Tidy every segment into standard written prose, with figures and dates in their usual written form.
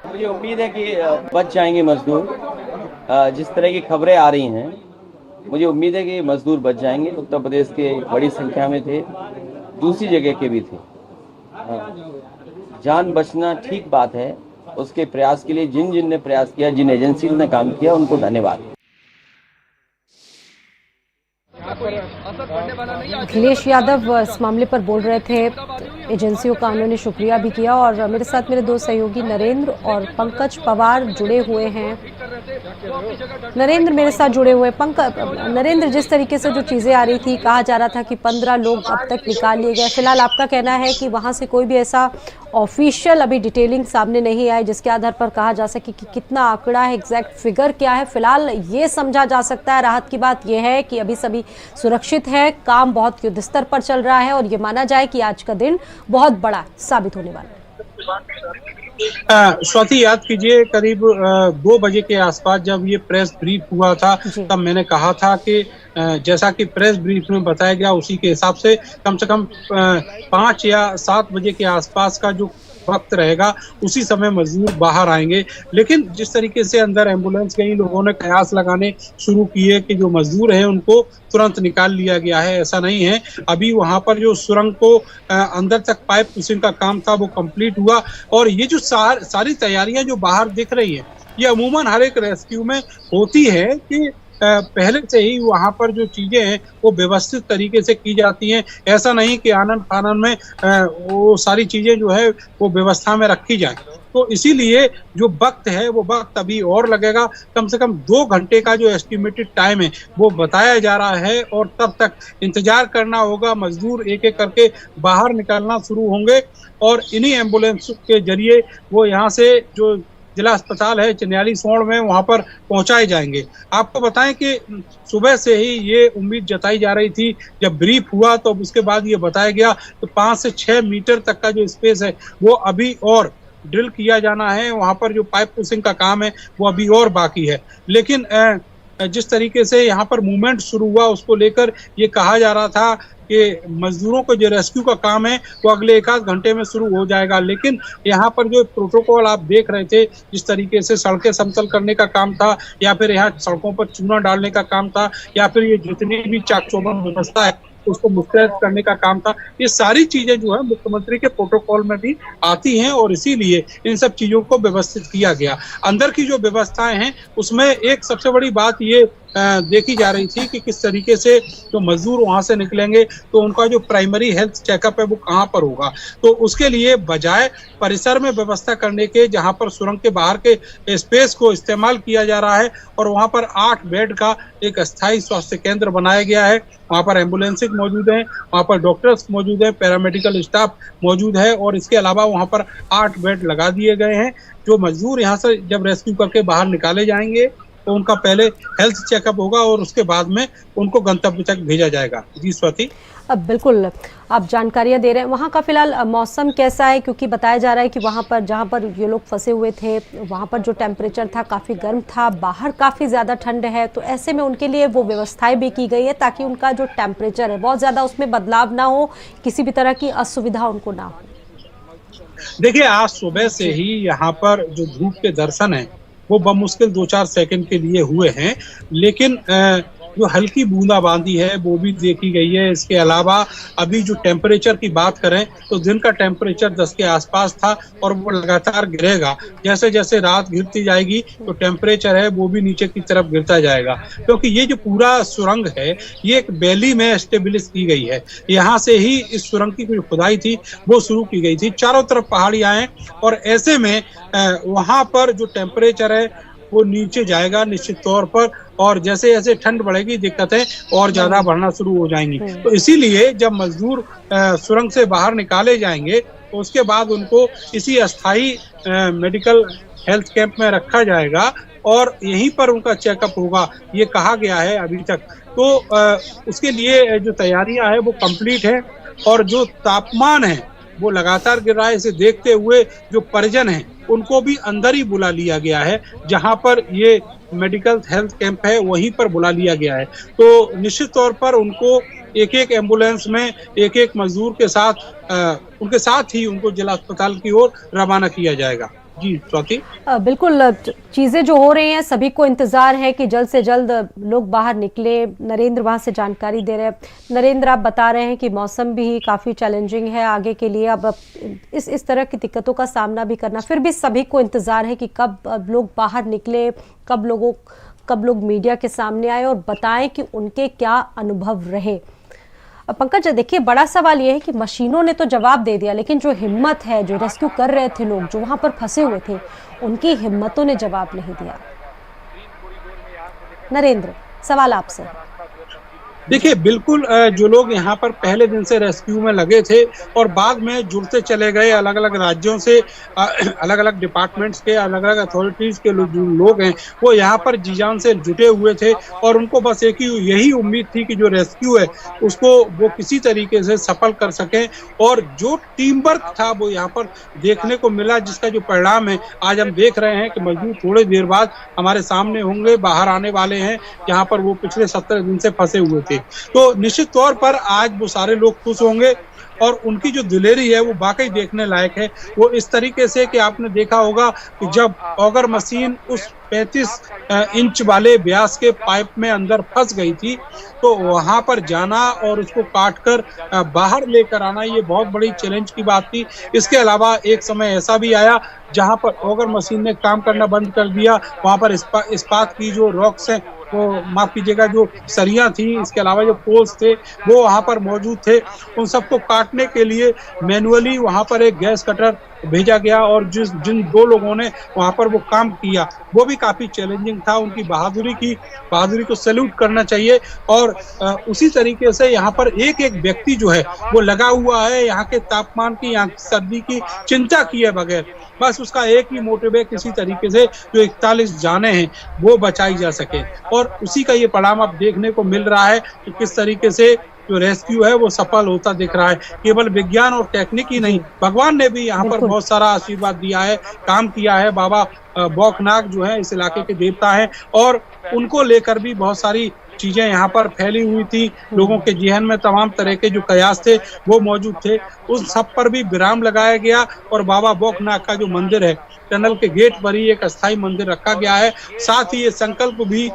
मुझे उम्मीद है कि बच जाएंगे मजदूर। जिस तरह की खबरें आ रही हैं, मुझे उम्मीद है कि मजदूर बच जाएंगे। उत्तर प्रदेश के बड़ी संख्या में थे, दूसरी जगह के भी थे। जान बचना ठीक बात है। उसके प्रयास के लिए जिन जिन ने प्रयास किया, जिन एजेंसी ने काम किया, उनको धन्यवाद। अखिलेश यादव इस मामले पर बोल रहे थे। एजेंसियों का उन्होंने शुक्रिया भी किया। और मेरे साथ मेरे दो सहयोगी नरेंद्र और पंकज पवार जुड़े हुए हैं। नरेंद्र मेरे साथ जुड़े हुए। नरेंद्र, जिस तरीके से जो चीजें आ रही थी, कहा जा रहा था कि 15 लोग अब तक निकाल लिए गए। फिलहाल आपका कहना है कि वहां से कोई भी ऐसा ऑफिशियल अभी डिटेलिंग सामने नहीं आई जिसके आधार पर कहा जा सके कि कितना आंकड़ा है, एग्जैक्ट फिगर क्या है। फिलहाल ये समझा जा सकता है, राहत की बात यह है कि अभी सभी सुरक्षित है, काम बहुत युद्ध स्तर पर चल रहा है और ये माना जाए कि आज का दिन बहुत बड़ा साबित होने वाला है। स्वाति, याद कीजिए करीब 2 बजे के आसपास जब ये प्रेस ब्रीफ हुआ था, तब मैंने कहा था कि जैसा कि प्रेस ब्रीफ में बताया गया उसी के हिसाब से कम 5 या 7 बजे के आसपास का जो वक्त रहेगा उसी समय मजदूर बाहर आएंगे। लेकिन जिस तरीके से अंदर एम्बुलेंस गई, लोगों ने कयास लगाने शुरू किए कि जो मजदूर हैं उनको तुरंत निकाल लिया गया है। ऐसा नहीं है। अभी वहां पर जो सुरंग को अंदर तक पाइप पुशिंग का काम था वो कंप्लीट हुआ। और ये जो सारी तैयारियां जो बाहर दिख रही है, ये अमूमन हर एक रेस्क्यू में होती है कि पहले से ही वहां पर जो चीजें हैं वो व्यवस्थित तरीके से की जाती हैं। ऐसा नहीं कि आनन फानन में वो सारी चीजें जो है वो व्यवस्था में रखी जाए। तो इसीलिए जो वक्त है वो वक्त अभी और लगेगा। कम से कम 2 घंटे का जो एस्टिमेटेड टाइम है वो बताया जा रहा है और तब तक इंतजार करना होगा। मजदूर एक एक करके बाहर निकलना शुरू होंगे और इन्हीं एम्बुलेंस के जरिए वो यहाँ से जो जिला अस्पताल है चिन्याली सोड़ में वहां पर पहुंचाए जाएंगे। आपको बताएं कि सुबह से ही ये उम्मीद जताई जा रही थी, जब ब्रीफ हुआ तो उसके बाद ये बताया गया कि 5 से 6 मीटर तक का जो स्पेस है वो अभी और ड्रिल किया जाना है। वहां पर जो पाइप पुशिंग का काम है वो अभी और बाकी है। लेकिन जिस तरीके से यहाँ पर मूवमेंट शुरू हुआ उसको लेकर ये कहा जा रहा था कि मजदूरों को जो रेस्क्यू का काम है वो अगले 1 आध घंटे में शुरू हो जाएगा। लेकिन यहाँ पर जो प्रोटोकॉल आप देख रहे थे, जिस तरीके से सड़कें समतल करने का काम था या फिर यहाँ सड़कों पर चूना डालने का काम था या फिर ये जितनी भी चाक चौबंद व्यवस्था है उसको मुस्तैद करने का काम था, ये सारी चीजें जो है मुख्यमंत्री के प्रोटोकॉल में भी आती हैं और इसीलिए इन सब चीजों को व्यवस्थित किया गया। अंदर की जो व्यवस्थाएं हैं उसमें एक सबसे बड़ी बात ये देखी जा रही थी कि किस तरीके से जो मजदूर वहां से निकलेंगे तो उनका जो प्राइमरी हेल्थ चेकअप है वो कहाँ पर होगा। तो उसके लिए बजाय परिसर में व्यवस्था करने के, जहां पर सुरंग के बाहर के स्पेस को इस्तेमाल किया जा रहा है और वहां पर 8 बेड का एक अस्थायी स्वास्थ्य केंद्र बनाया गया है। वहां पर एम्बुलेंस मौजूद है, वहां पर डॉक्टर्स मौजूद है, पैरामेडिकल स्टाफ मौजूद है और इसके अलावा वहां पर 8 बेड लगा दिए गए हैं। जो मजदूर यहाँ से जब रेस्क्यू करके बाहर निकाले जाएंगे तो उनका पहले हेल्थ चेकअप होगा और उसके बाद में उनको गंतव्य तक भेजा जाएगा। जी स्वाति। अब बिल्कुल आप जानकारियां दे रहे हैं। वहाँ का फिलहाल मौसम कैसा है, क्योंकि बताया जा रहा है कि वहाँ पर जहाँ पर ये लोग फंसे हुए थे वहाँ पर जो टेम्परेचर था काफ़ी गर्म था, बाहर काफ़ी ज़्यादा ठंड है, तो ऐसे में उनके लिए वो व्यवस्थाएं भी की गई है ताकि उनका जो टेम्परेचर है बहुत ज़्यादा उसमें बदलाव ना हो, किसी भी तरह की असुविधा उनको ना हो। देखिए, आज सुबह से ही यहाँ पर जो धूप के दर्शन है वो बमुश्किल 2-4 सेकंड के लिए हुए हैं, लेकिन जो हल्की बूंदाबांदी है वो भी देखी गई है। इसके अलावा अभी जो टेम्परेचर की बात करें तो दिन का टेम्परेचर 10 के आसपास था और वो लगातार गिरेगा। जैसे जैसे रात गिरती जाएगी तो टेम्परेचर है वो भी नीचे की तरफ गिरता जाएगा, क्योंकि ये जो पूरा सुरंग है ये एक वैली में एस्टेब्लिश की गई है। यहाँ से ही इस सुरंग की जो खुदाई थी वो शुरू की गई थी। चारों तरफ पहाड़ियां हैं और ऐसे में वहां पर जो टेम्परेचर है वो नीचे जाएगा निश्चित तौर पर, और जैसे जैसे ठंड बढ़ेगी दिक्कतें और ज्यादा बढ़ना शुरू हो जाएंगी। तो इसीलिए जब मजदूर सुरंग से बाहर निकाले जाएंगे तो उसके बाद उनको इसी अस्थायी मेडिकल हेल्थ कैंप में रखा जाएगा और यहीं पर उनका चेकअप होगा, ये कहा गया है अभी तक। तो उसके लिए जो तैयारियां है वो कंप्लीट है और जो तापमान है वो लगातार गिर रहा है। इसे देखते हुए जो परिजन है उनको भी अंदर ही बुला लिया गया है, जहां पर ये मेडिकल हेल्थ कैंप है वहीं पर बुला लिया गया है। तो निश्चित तौर पर उनको एक एक एम्बुलेंस में एक मजदूर के साथ उनके साथ ही उनको जिला अस्पताल की ओर रवाना किया जाएगा। जी स्वाति। बिल्कुल, चीजें जो हो रही हैं सभी को इंतजार है कि जल्द से जल्द लोग बाहर निकले। नरेंद्र वहां से जानकारी दे रहे हैं। नरेंद्र, आप बता रहे हैं कि मौसम भी काफी चैलेंजिंग है आगे के लिए, अब इस तरह की दिक्कतों का सामना भी करना, फिर भी सभी को इंतजार है कि कब लोग बाहर निकले, कब लोग मीडिया के सामने आए और बताएं कि उनके क्या अनुभव रहे। पंकज, देखिए, बड़ा सवाल यह है कि मशीनों ने तो जवाब दे दिया, लेकिन जो हिम्मत है, जो रेस्क्यू कर रहे थे लोग, जो वहां पर फंसे हुए थे, उनकी हिम्मतों ने जवाब नहीं दिया। नरेंद्र, सवाल आपसे। देखिए बिल्कुल, जो लोग यहाँ पर पहले दिन से रेस्क्यू में लगे थे और बाद में जुड़ते चले गए, अलग अलग राज्यों से, अलग अलग डिपार्टमेंट्स के, अलग अलग अथॉरिटीज के जो लोग हैं वो यहाँ पर जी जान से जुटे हुए थे और उनको बस एक ही यही उम्मीद थी कि जो रेस्क्यू है उसको वो किसी तरीके से सफल कर सकें। और जो टीम वर्क था वो यहाँ पर देखने को मिला, जिसका जो परिणाम है आज हम देख रहे हैं कि मजदूर थोड़ी देर बाद हमारे सामने होंगे, बाहर आने वाले हैं, जहाँ पर वो पिछले 17 दिन से फंसे हुए थे। तो निश्चित तौर पर आज वो सारे लोग खुश होंगे और उनकी जो दिलेरी है वो वाकई देखने लायक है। वो इस तरीके से कि आपने देखा होगा कि जब ऑगर मशीन उस 35 इंच वाले व्यास के पाइप में अंदर फंस गई थी तो वहां पर जाना और उसको काटकर बाहर लेकर आना ये बहुत बड़ी चैलेंज की बात थी। इसके अलावा एक समय ऐसा भी आया जहां पर ऑगर मशीन ने काम करना बंद कर दिया, वहां पर इस्पात की जो रॉक्स हैं वो, माफ कीजिएगा, जो सरियां थी, इसके अलावा जो पोल्स थे वो वहां पर मौजूद थे, उन सबको काटने के लिए मैनुअली वहां पर एक गैस कटर भेजा गया और जिन 2 लोगों ने वहां पर वो काम किया वो भी काफी चैलेंजिंग था। उनकी बहादुरी को सैल्यूट करना चाहिए। और उसी तरीके से यहाँ पर एक एक व्यक्ति जो है वो लगा हुआ है यहाँ के तापमान की, यहाँ की सर्दी की चिंता किए बगैर, बस उसका एक ही मोटिव है, किसी तरीके से जो 41 जाने हैं वो बचाई जा सके। और उसी का ये परिणाम अब देखने को मिल रहा है कि किस तरीके से जो रेस्क्यू है वो सफल होता दिख रहा है। केवल विज्ञान और टेक्निक ही नहीं, भगवान ने भी यहाँ पर बहुत सारा आशीर्वाद दिया है, काम किया है। बाबा बौखनाग जो है इस इलाके के देवता हैं और उनको लेकर भी बहुत सारी चीजें यहाँ पर फैली हुई थी। लोगों के जहन में तमाम तरह के जो कयास थे वो मौजूद थे, उन सब पर भी विराम लगाया गया और बाबा बौखनाग का जो मंदिर है टनल के गेट पर ही एक अस्थायी मंदिर रखा गया है। साथ ही ये संकल्प भी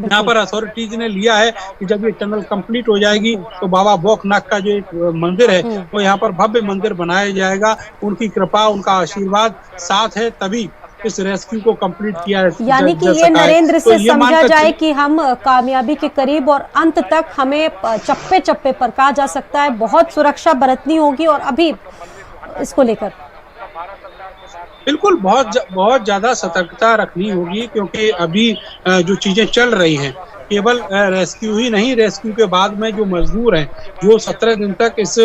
यहाँ पर अथॉरिटीज ने लिया है कि जब ये टनल कंप्लीट हो जाएगी तो बाबा बौखनाग का जो एक मंदिर है वो यहाँ पर भव्य मंदिर बनाया जाएगा। उनकी कृपा, उनका आशीर्वाद साथ है, तभी इस रेस्क्यू को कंप्लीट किया है। यानी कि ये नरेंद्र से समझा जाए कि हम कामयाबी के करीब और अंत तक हमें चप्पे चप्पे पर कहा जा सकता है बहुत सुरक्षा बरतनी होगी और अभी इसको लेकर बिल्कुल बहुत ज्यादा सतर्कता रखनी होगी, क्योंकि अभी जो चीजें चल रही हैं केवल रेस्क्यू ही नहीं, रेस्क्यू के बाद में जो मजदूर हैं जो 17 दिन तक इस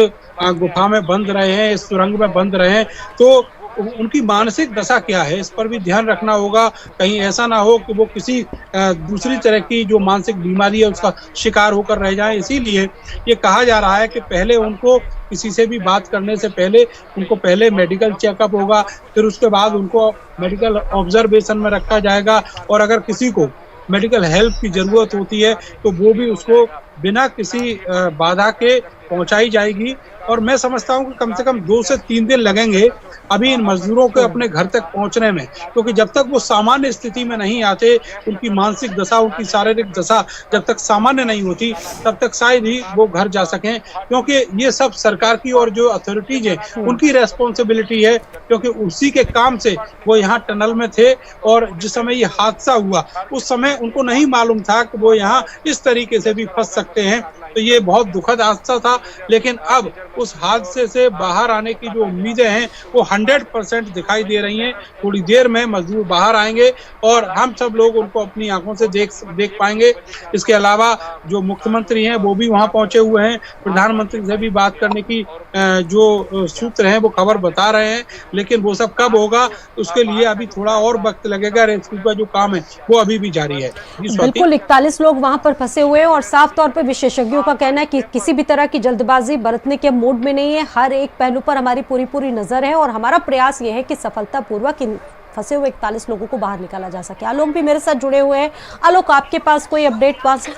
गुफा में बंद रहे हैं, इस सुरंग में बंद रहे हैं, तो उनकी मानसिक दशा क्या है इस पर भी ध्यान रखना होगा। कहीं ऐसा ना हो कि वो किसी दूसरी तरह की जो मानसिक बीमारी है उसका शिकार होकर रह जाए। इसीलिए ये कहा जा रहा है कि पहले उनको किसी से भी बात करने से पहले उनको पहले मेडिकल चेकअप होगा, फिर उसके बाद उनको मेडिकल ऑब्जर्वेशन में रखा जाएगा और अगर किसी को मेडिकल हेल्प की जरूरत होती है तो वो भी उसको बिना किसी बाधा के पहुंचाई जाएगी। और मैं समझता हूं कि कम से कम 2 से 3 दिन लगेंगे अभी इन मजदूरों के अपने घर तक पहुंचने में, क्योंकि जब तक वो सामान्य स्थिति में नहीं आते, उनकी मानसिक दशा, उनकी शारीरिक दशा जब तक सामान्य नहीं होती तब तक शायद ही वो घर जा सकें। क्योंकि ये सब सरकार की और जो अथॉरिटीज है उनकी रेस्पॉन्सिबिलिटी है, क्योंकि उसी के काम से वो यहाँ टनल में थे और जिस समय ये हादसा हुआ उस समय उनको नहीं मालूम था कि वो यहाँ इस तरीके से भी फंस सकते हैं। तो ये बहुत दुखद हादसा था, लेकिन अब उस हादसे से बाहर आने की जो उम्मीदें हैं वो 100% दिखाई दे रही हैं। थोड़ी देर में मजदूर बाहर आएंगे और हम सब लोग उनको अपनी आंखों से देख पाएंगे। इसके अलावा जो मुख्यमंत्री हैं वो भी वहां पहुंचे हुए हैं, प्रधानमंत्री से भी बात करने की जो सूत्र हैं वो खबर बता रहे हैं, लेकिन वो सब कब होगा उसके लिए अभी थोड़ा और वक्त लगेगा। रेस्क्यू का जो काम है वो अभी भी जारी है। बिल्कुल, 41 लोग वहां पर फंसे हुए हैं और साफ तौर पर विशेषज्ञों का कहना है कि किसी भी तरह की जल्दबाजी बरतने के मूड में नहीं है। हर एक पहलू पर हमारी पूरी नजर है और हमारा प्रयास ये है कि सफलतापूर्वक इन फंसे हुए 41 लोगों को बाहर निकाला जा सके। आलोक भी मेरे साथ जुड़े हुए हैं। आलोक, आपके पास कोई अपडेट वहां से?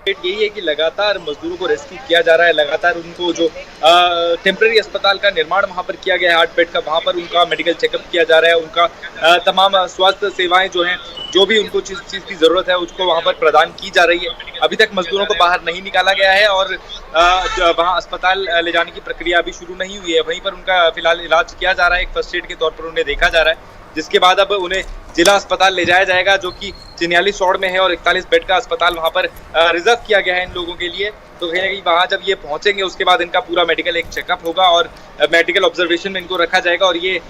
यही है कि लगातार मजदूरों को रेस्क्यू किया जा रहा है, लगातार उनको जो टेम्पररी अस्पताल का निर्माण वहां पर किया गया है 8 बेड का, वहां पर उनका मेडिकल चेकअप किया जा रहा है, उनका तमाम स्वास्थ्य सेवाएं जो हैं, जो भी उनको जिस चीज़ की ज़रूरत है उसको वहां पर प्रदान की जा रही है। अभी तक मजदूरों को बाहर नहीं निकाला गया है और वहां अस्पताल ले जाने की प्रक्रिया अभी शुरू नहीं हुई है। वहीं पर उनका फिलहाल इलाज किया जा रहा है, एक फर्स्ट एड के तौर पर उन्हें देखा जा रहा है, जिसके बाद अब उन्हें जिला अस्पताल ले जाया जाएगा, जो कि 44 वार्ड में है और 41 बेड का अस्पताल वहां पर रिजर्व किया गया है इन लोगों के लिए। तो कहीं ना कहीं वहां जब ये पहुंचेंगे उसके बाद इनका पूरा मेडिकल एक चेकअप होगा और मेडिकल ऑब्जर्वेशन में इनको रखा जाएगा और ये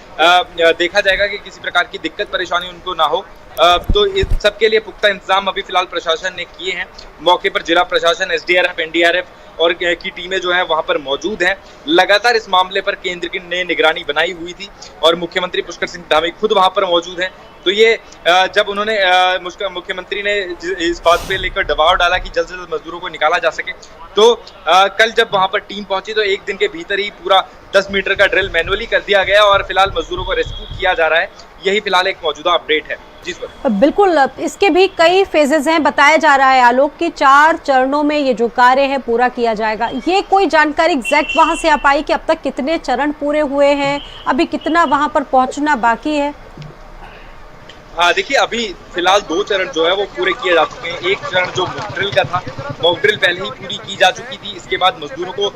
देखा जाएगा कि किसी प्रकार की दिक्कत परेशानी उनको ना हो। तो इन सब के लिए पुख्ता इंतजाम अभी फिलहाल प्रशासन ने किए हैं। मौके पर जिला प्रशासन, एसडीआरएफ, एनडीआरएफ और की टीमें जो हैं वहां पर मौजूद हैं। लगातार इस मामले पर केंद्र ने निगरानी बनाई हुई थी और मुख्यमंत्री पुष्कर सिंह धामी खुद वहां पर मौजूद हैं। तो ये जब उन्होंने मुख्यमंत्री ने इस बात पे लेकर दबाव डाला कि जल्द से जल्द मजदूरों को निकाला जा सके, तो कल जब वहां पर टीम पहुंची तो एक दिन के भीतर ही पूरा 10 मीटर का ड्रिल मैनुअली कर दिया गया और फिलहाल मजदूरों को रेस्क्यू किया जा रहा है। यही फिलहाल एक मौजूदा अपडेट है। जी सर, बिल्कुल, इसके भी कई फेजेस हैं। बताया जा रहा है आलोक की 4 चरणों में ये जो कार्य है पूरा किया जाएगा। ये कोई जानकारी एग्जैक्ट वहां से आ पाई कि अब तक कितने चरण पूरे हुए हैं, अभी कितना वहां पर पहुंचना बाकी है? हाँ देखिए, अभी फिलहाल 2 चरण जो है वो पूरे किए जा चुके हैं। एक चरण जो मॉक ड्रिल का था, मॉक ड्रिल पहले ही पूरी की जा चुकी थी। इसके बाद मजदूरों को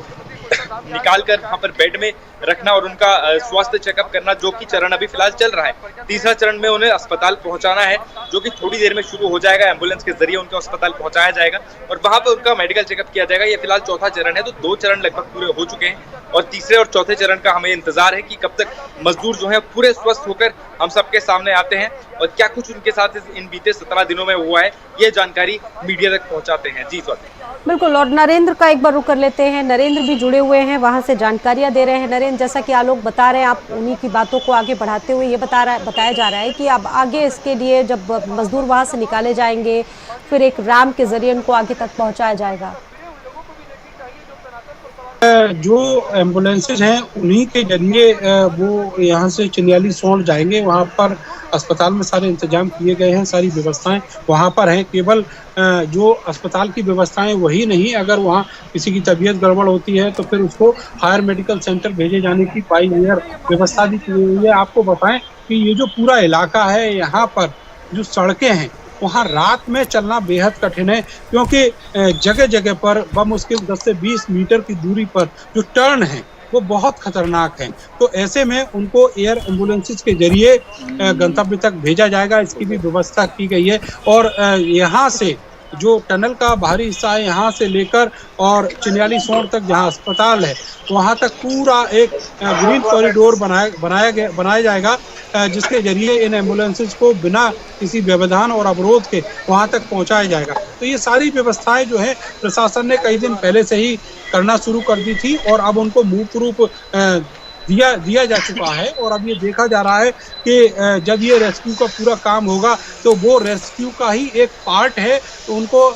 निकाल कर वहां पर बेड में रखना और उनका स्वास्थ्य चेकअप करना, जो कि चरण अभी फिलहाल चल रहा है। तीसरा चरण में उन्हें अस्पताल पहुंचाना है, जो कि थोड़ी देर में शुरू हो जाएगा। एम्बुलेंस के जरिए उनको अस्पताल पहुंचाया जाएगा और वहां पर उनका मेडिकल चेकअप किया जाएगा। ये फिलहाल चौथा चरण है, तो 2 चरण लगभग पूरे हो चुके हैं और तीसरे और चौथे चरण का हमें इंतजार है कि कब तक मजदूर जो है पूरे स्वस्थ होकर हम सबके सामने आते हैं और क्या कुछ उनके साथ इन बीते 17 दिनों में हुआ है, ये जानकारी मीडिया तक पहुंचाते हैं। जी स्वाति, बिल्कुल। और नरेंद्र का एक बार रुख कर लेते हैं। नरेंद्र भी जुड़े हुए हैं, वहां से जानकारियां दे रहे हैं। नरेंद्र, जैसा कि आलोक बता रहे हैं, आप उन्हीं की बातों को आगे बढ़ाते हुए ये बताया जा रहा है कि अब आगे इसके लिए जब मजदूर वहां से निकाले जाएंगे, फिर एक रैम के जरिए उनको आगे तक पहुंचाया जाएगा। जो एम्बुलेंसेज हैं उन्हीं के जरिए वो यहाँ से 44 वार्ड जाएंगे। वहाँ पर अस्पताल में सारे इंतजाम किए गए हैं, सारी व्यवस्थाएं वहाँ पर हैं। केवल जो अस्पताल की व्यवस्थाएं वही नहीं, अगर वहाँ किसी की तबीयत गड़बड़ होती है तो फिर उसको हायर मेडिकल सेंटर भेजे जाने की पाइनियर व्यवस्था भी की हुई है। आपको बताएं कि ये जो पूरा इलाका है, यहाँ पर जो सड़कें हैं वहाँ रात में चलना बेहद कठिन है, क्योंकि जगह जगह पर बमुश्किल 10 से 20 मीटर की दूरी पर जो टर्न है वो बहुत खतरनाक है। तो ऐसे में उनको एयर एम्बुलेंसेज के जरिए गंतव्य तक भेजा जाएगा, इसकी भी व्यवस्था की गई है। और यहाँ से जो टनल का बाहरी हिस्सा है, यहाँ से लेकर और 44 वार्ड तक जहाँ अस्पताल है, वहाँ तक पूरा एक ग्रीन कॉरिडोर बनाया जाएगा, जिसके जरिए इन एम्बुलेंसेज को बिना किसी व्यवधान और अवरोध के वहाँ तक पहुँचाया जाएगा। तो ये सारी व्यवस्थाएं जो है प्रशासन ने कई दिन पहले से ही करना शुरू कर दी थी और अब उनको मूर्त रूप दिया जा चुका है। और अब ये देखा जा रहा है कि जब ये रेस्क्यू का पूरा काम होगा तो वो रेस्क्यू का ही एक पार्ट है, तो उनको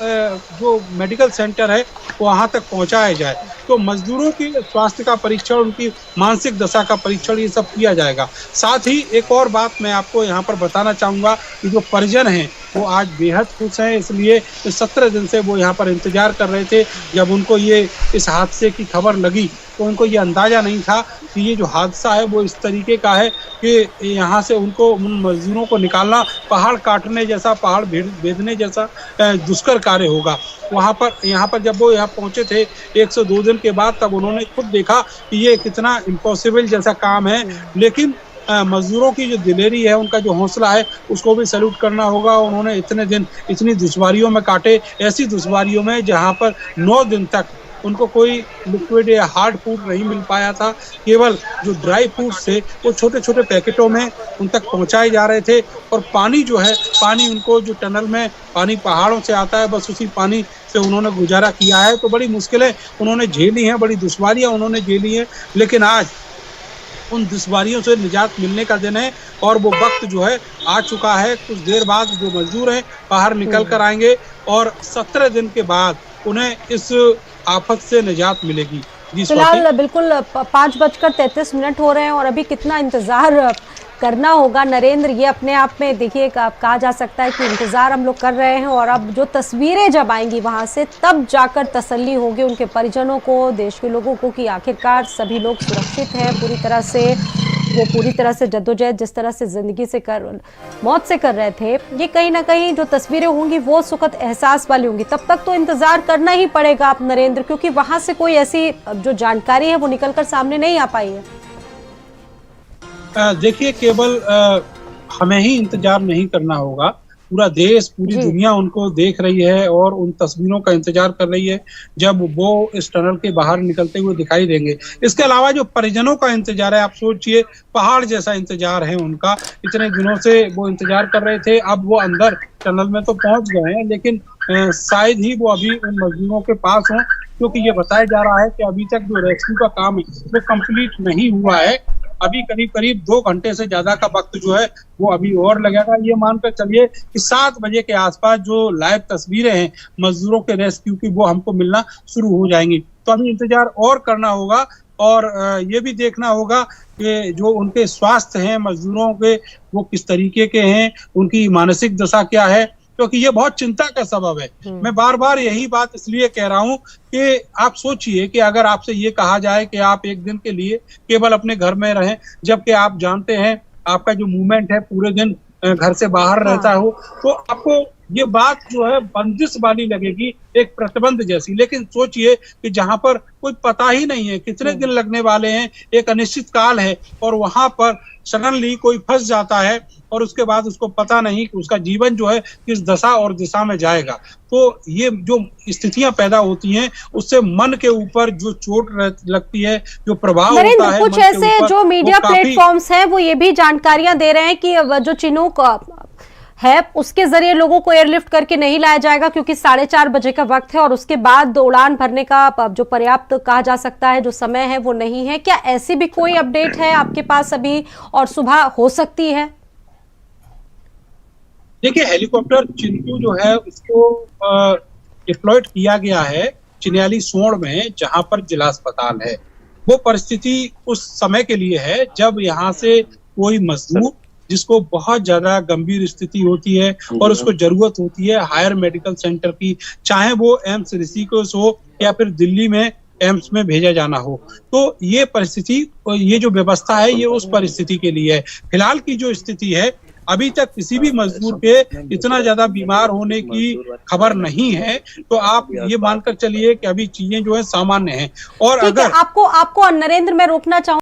जो मेडिकल सेंटर है वहाँ तक पहुँचाया जाए। तो मजदूरों की स्वास्थ्य का परीक्षण, उनकी मानसिक दशा का परीक्षण, ये सब किया जाएगा। साथ ही एक और बात मैं आपको यहाँ पर बताना चाहूँगा कि जो परिजन हैं वो आज बेहद खुश हैं, इसलिए 17 दिन से वो यहाँ पर इंतजार कर रहे थे। जब उनको ये इस हादसे की खबर लगी तो उनको ये अंदाज़ा नहीं था कि ये जो हादसा है वो इस तरीके का है कि यहाँ से उनको, उन मजदूरों को निकालना पहाड़ काटने जैसा, पहाड़ भेदने जैसा दुष्कर कार्य होगा। यहाँ पर जब वो यहाँ पहुँचे थे 102 दिन के बाद, तब उन्होंने खुद देखा कि ये कितना इम्पॉसिबल जैसा काम है। लेकिन मजदूरों की जो दिलेरी है, उनका जो हौसला है, उसको भी सैल्यूट करना होगा। उन्होंने इतने दिन इतनी दुश्वारियों में काटे, ऐसी दुश्वारियों में जहाँ पर 9 दिन तक उनको कोई लिक्विड या हार्ड फूड नहीं मिल पाया था। केवल जो ड्राई फूड्स थे वो छोटे छोटे पैकेटों में उन तक पहुंचाए जा रहे थे। और पानी जो है, पानी उनको जो टनल में पानी पहाड़ों से आता है, बस उसी पानी से उन्होंने गुजारा किया है। तो बड़ी मुश्किलें उन्होंने झेली हैं, बड़ी दुश्वारियाँ उन्होंने झेली हैं, लेकिन आज उन दुश्वारियों से निजात मिलने का दिन है और वो वक्त जो है आ चुका है। कुछ देर बाद जो मजदूर हैं बाहर निकल कर आएंगे और 17 दिन के बाद उन्हें इस आफत से निजात मिलेगी। फिलहाल बिल्कुल 5:33 हो रहे हैं और अभी कितना इंतजार करना होगा नरेंद्र, ये अपने आप में देखिए कहा जा सकता है कि इंतज़ार हम लोग कर रहे हैं, और अब जो तस्वीरें जब आएंगी वहाँ से तब जाकर तसल्ली होगी उनके परिजनों को, देश के लोगों को, कि आखिरकार सभी लोग सुरक्षित हैं पूरी तरह से। वो पूरी तरह से जद्दोजहद जिस तरह से ज़िंदगी से मौत से कर रहे थे, ये कहीं ना कहीं जो तस्वीरें होंगी वो सुखद एहसास वाली होंगी। तब तक तो इंतज़ार करना ही पड़ेगा आप नरेंद्र, क्योंकि वहाँ से कोई ऐसी जो जानकारी है वो निकलकर सामने नहीं आ पाई है। देखिए, केवल हमें ही इंतजार नहीं करना होगा, पूरा देश, पूरी दुनिया उनको देख रही है और उन तस्वीरों का इंतजार कर रही है जब वो इस टनल के बाहर निकलते हुए दिखाई देंगे। इसके अलावा जो परिजनों का इंतजार है, आप सोचिए, पहाड़ जैसा इंतजार है उनका। इतने दिनों से वो इंतजार कर रहे थे, अब वो अंदर टनल में तो पहुंच गए हैं, लेकिन शायद ही वो अभी उन मजदूरों के पास हों, क्योंकि ये बताया जा रहा है कि अभी तक जो रेस्क्यू का काम है वो कंप्लीट नहीं हुआ है। अभी करीब 2 घंटे से ज्यादा का वक्त जो है वो अभी और लगेगा। ये मानकर चलिए कि 7 बजे के आसपास जो लाइव तस्वीरें हैं मजदूरों के रेस्क्यू की वो हमको मिलना शुरू हो जाएंगी। तो अभी इंतजार और करना होगा, और ये भी देखना होगा कि जो उनके स्वास्थ्य हैं मजदूरों के, वो किस तरीके के हैं, उनकी मानसिक दशा क्या है, क्योंकि ये बहुत चिंता का सबब है। मैं बार बार यही बात इसलिए कह रहा हूँ कि आप सोचिए कि अगर आपसे ये कहा जाए कि आप एक दिन के लिए केवल अपने घर में रहें, जबकि आप जानते हैं आपका जो मूवमेंट है पूरे दिन घर से बाहर रहता हो, तो आपको ये बात जो है बंदिश वाली लगेगी, एक प्रतिबंध जैसी। लेकिन सोचिए कि जहां पर कोई पता ही नहीं है कितने दिन लगने वाले हैं, एक अनिश्चित काल है, और वहां पर सडनली कोई फंस जाता है और उसके बाद उसको पता नहीं कि उसका जीवन जो है किस दशा और दिशा में जाएगा। तो ये जो स्थितियां पैदा होती हैं उससे मन के ऊपर जो चोट लगती है, जो प्रभाव होता है, कुछ ऐसे जो मीडिया प्लेटफॉर्म्स हैं वो ये भी जानकारियां दे रहे हैं कि जो चिनूक है उसके जरिए लोगों को एयरलिफ्ट करके नहीं लाया जाएगा, क्योंकि 4:30 बजे का वक्त है और उसके बाद उड़ान भरने का जो पर्याप्त कहा जा सकता है जो समय है वो नहीं है। क्या ऐसी भी कोई अपडेट है आपके पास अभी, और सुबह हो सकती है? देखिए, हेलीकॉप्टर चिंटू जो है उसको डिप्लॉयड किया गया है चिन्याली सोड़ में, जहां पर जिला अस्पताल है। वो परिस्थिति उस समय के लिए है जब यहाँ से कोई मजदूर जिसको बहुत ज्यादा गंभीर स्थिति होती है और उसको जरूरत होती है हायर मेडिकल सेंटर की, चाहे वो एम्स ऋषिकेश हो या फिर दिल्ली में एम्स में भेजा जाना हो। तो ये परिस्थिति, ये जो व्यवस्था है ये उस परिस्थिति के लिए है। फिलहाल की जो स्थिति है, अभी तक किसी भी मजदूर के इतना ज्यादा बीमार होने की खबर नहीं है, तो आप ये मानकर चलिए कि अभी चीजें जो है सामान्य हैं। और अगर आपको नरेंद्र मैं रोकना चाहूँ